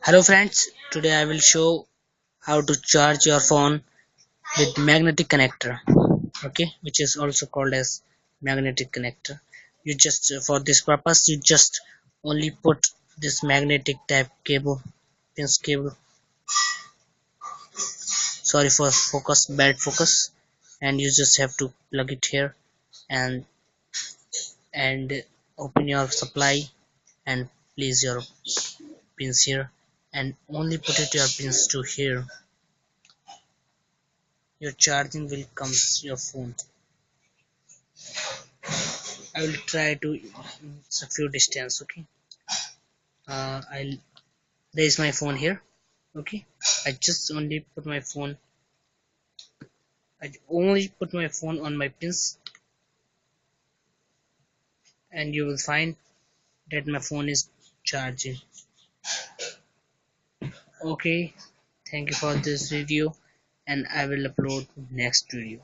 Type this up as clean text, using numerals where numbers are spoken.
Hello friends, today I will show how to charge your phone with magnetic connector, okay, which is also called as magnetic connector. You just for this purpose you just only put this magnetic type cable, pins cable, sorry for bad focus, and you just have to plug it here and and open your supply and place your pins here and only put it your pins to here. Your charging will comes your phone. I will try to it's a few distance. Okay, I'll there is my phone here. Okay, I just only put my phone. I only put my phone on my pins, and you will find that my phone is charging. Okay, thank you for this video, and I will upload next video.